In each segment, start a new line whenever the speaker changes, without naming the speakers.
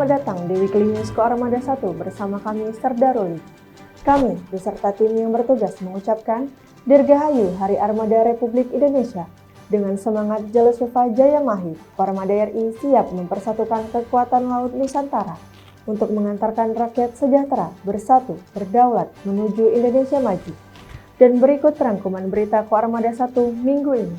Selamat datang di Weekly News Koarmada 1 bersama kami Serdaruli. Kami beserta tim yang bertugas mengucapkan Dirgahayu Hari Armada Republik Indonesia. Dengan semangat Jalusufa Jaya Mahit, Koarmada RI siap mempersatukan kekuatan laut Nusantara untuk mengantarkan rakyat sejahtera, bersatu, berdaulat menuju Indonesia maju. Dan berikut rangkuman berita Koarmada 1 minggu ini.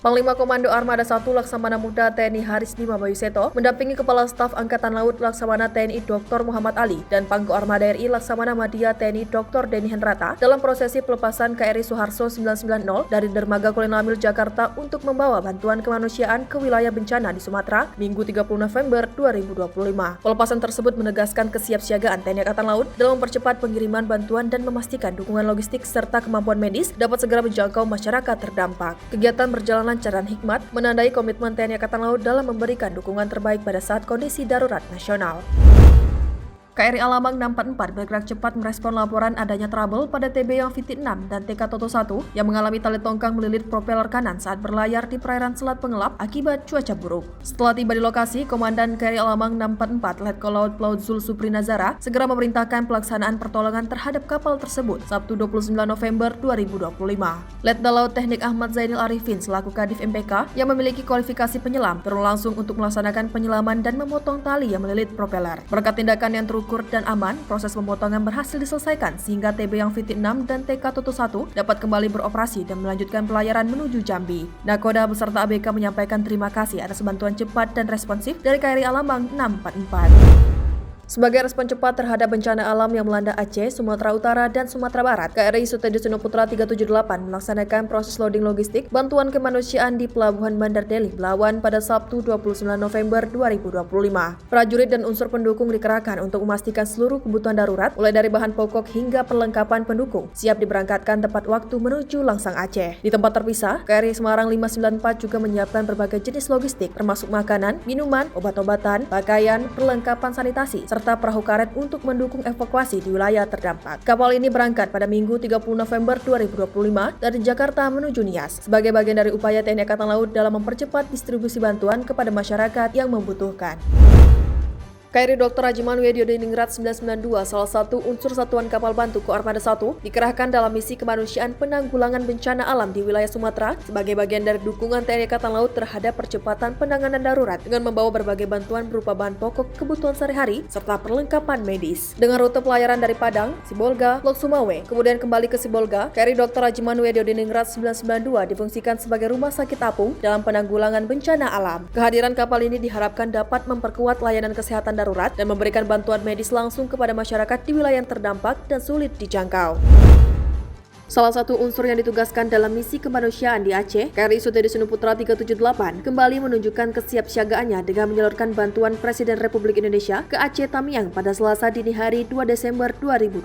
Panglima Komando Armada 1 Laksamana Muda TNI Haris Bima Bayuseto mendampingi Kepala Staf Angkatan Laut Laksamana TNI Dr. Muhammad Ali dan Pangko Armada RI Laksamana Madya TNI Dr. Denny Hendrata dalam prosesi pelepasan KRI Suharto 990 dari Dermaga Kolin Lamil Jakarta untuk membawa bantuan kemanusiaan ke wilayah bencana di Sumatera Minggu 30 November 2025. Pelepasan tersebut menegaskan kesiapsiagaan TNI Angkatan Laut dalam mempercepat pengiriman bantuan dan memastikan dukungan logistik serta kemampuan medis dapat segera menjangkau masyarakat terdampak. Kegiatan berjalan lancar dan hikmat menandai komitmen TNI Angkatan Laut dalam memberikan dukungan terbaik pada saat kondisi darurat nasional. KRI Alamang 644 bergerak cepat merespon laporan adanya trouble pada TB yang VT6 dan TK Toto 1 yang mengalami tali tongkang melilit propeller kanan saat berlayar di perairan Selat Pengelap akibat cuaca buruk. Setelah tiba di lokasi, Komandan KRI Alamang 644 Letkol Laut Plaud Zul Supri Nazara segera memerintahkan pelaksanaan pertolongan terhadap kapal tersebut Sabtu 29 November 2025. Letda Laut Teknik Ahmad Zainil Arifin selaku Kadif MPK yang memiliki kualifikasi penyelam turun langsung untuk melaksanakan penyelaman dan memotong tali yang melilit propeller. Berkat tindakan yang terukur dan aman, proses pemotongan berhasil diselesaikan sehingga TB yang VT6 dan TK Toto 1 dapat kembali beroperasi dan melanjutkan pelayaran menuju Jambi. Nakoda beserta ABK menyampaikan terima kasih atas bantuan cepat dan responsif dari KRI Alamang 644. Sebagai respon cepat terhadap bencana alam yang melanda Aceh, Sumatera Utara, dan Sumatera Barat, KRI Sutediseno Putra 378 melaksanakan proses loading logistik bantuan kemanusiaan di Pelabuhan Bandar Deli, Belawan pada Sabtu 29 November 2025. Prajurit dan unsur pendukung dikerahkan untuk memastikan seluruh kebutuhan darurat, mulai dari bahan pokok hingga perlengkapan pendukung, siap diberangkatkan tepat waktu menuju Langsang Aceh. Di tempat terpisah, KRI Semarang 594 juga menyiapkan berbagai jenis logistik, termasuk makanan, minuman, obat-obatan, pakaian, perlengkapan sanitasi, serta perahu karet untuk mendukung evakuasi di wilayah terdampak. Kapal ini berangkat pada Minggu 30 November 2025 dari Jakarta menuju Nias sebagai bagian dari upaya TNI Angkatan Laut dalam mempercepat distribusi bantuan kepada masyarakat yang membutuhkan. KRI Dr. Rajiman Widyodiningrat 992, salah satu unsur satuan kapal bantu Koarmada 1, dikerahkan dalam misi kemanusiaan penanggulangan bencana alam di wilayah Sumatera sebagai bagian dari dukungan TNI Angkatan Laut terhadap percepatan penanganan darurat dengan membawa berbagai bantuan berupa bahan pokok kebutuhan sehari-hari serta perlengkapan medis. Dengan rute pelayaran dari Padang, Sibolga, Lok Sumawe, kemudian kembali ke Sibolga, KRI Dr. Rajiman Widyodiningrat 992 difungsikan sebagai rumah sakit apung dalam penanggulangan bencana alam. Kehadiran kapal ini diharapkan dapat memperkuat layanan kesehatan darurat dan memberikan bantuan medis langsung kepada masyarakat di wilayah yang terdampak dan sulit dijangkau. Salah satu unsur yang ditugaskan dalam misi kemanusiaan di Aceh, KRI Sutediseno Putra 378, kembali menunjukkan kesiapsiagaannya dengan menyalurkan bantuan Presiden Republik Indonesia ke Aceh Tamiang pada Selasa dini hari 2 Desember 2025.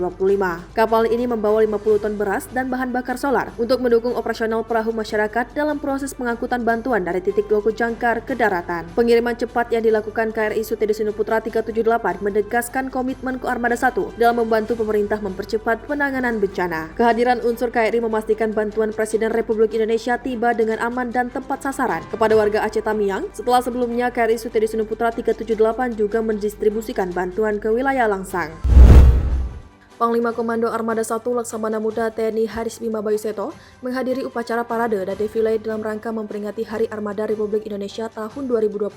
Kapal ini membawa 50 ton beras dan bahan bakar solar untuk mendukung operasional perahu masyarakat dalam proses pengangkutan bantuan dari titik Loko Jangkar ke daratan. Pengiriman cepat yang dilakukan KRI Sutediseno Putra 378 menegaskan komitmen Koarmada 1 dalam membantu pemerintah mempercepat penanganan bencana. Kehadiran unsur KRI memastikan bantuan Presiden Republik Indonesia tiba dengan aman dan tepat sasaran kepada warga Aceh Tamiang setelah sebelumnya KRI Sutediseno Putra 378 juga mendistribusikan bantuan ke wilayah Langsang. Panglima Komando Armada 1 Laksamana Muda TNI Haris Bima Bayuseto menghadiri upacara parade dan defile dalam rangka memperingati Hari Armada Republik Indonesia tahun 2025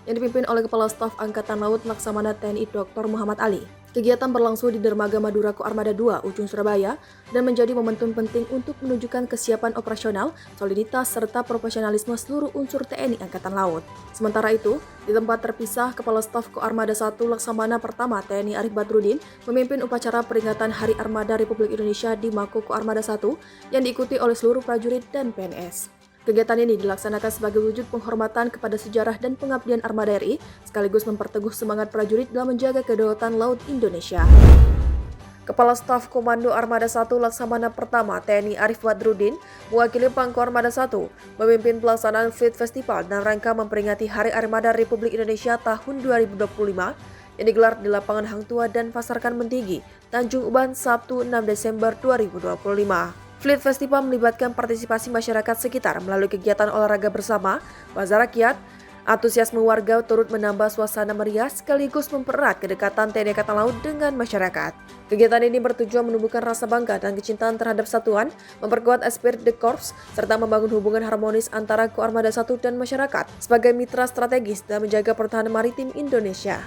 yang dipimpin oleh Kepala Staf Angkatan Laut Laksamana TNI Dr. Muhammad Ali. Kegiatan berlangsung di Dermaga Madura Koarmada 2, Ujung Surabaya, dan menjadi momentum penting untuk menunjukkan kesiapan operasional, soliditas, serta profesionalisme seluruh unsur TNI Angkatan Laut. Sementara itu, di tempat terpisah, Kepala Staf Koarmada 1 Laksamana Pertama TNI Arif Badrudin memimpin upacara peringatan Hari Armada Republik Indonesia di Mako Koarmada 1 yang diikuti oleh seluruh prajurit dan PNS. Kegiatan ini dilaksanakan sebagai wujud penghormatan kepada sejarah dan pengabdian Armada RI, sekaligus memperteguh semangat prajurit dalam menjaga kedaulatan laut Indonesia. Kepala Staf Komando Armada 1 Laksamana Pertama TNI Arif Badrudin mewakili Pangko Armada 1 memimpin pelaksanaan Fleet Festival dan rangka memperingati Hari Armada Republik Indonesia tahun 2025 yang digelar di Lapangan Hang Tua dan Pasarkan Mendigi, Tanjung Uban, Sabtu 6 Desember 2025. Fleet Festival melibatkan partisipasi masyarakat sekitar melalui kegiatan olahraga bersama, bazar rakyat, Antusiasme warga turut menambah suasana meriah sekaligus mempererat kedekatan TNI Angkatan Laut dengan masyarakat. Kegiatan ini bertujuan menumbuhkan rasa bangga dan kecintaan terhadap satuan, memperkuat esprit de corps, serta membangun hubungan harmonis antara Koarmada 1 dan masyarakat sebagai mitra strategis dan menjaga pertahanan maritim Indonesia.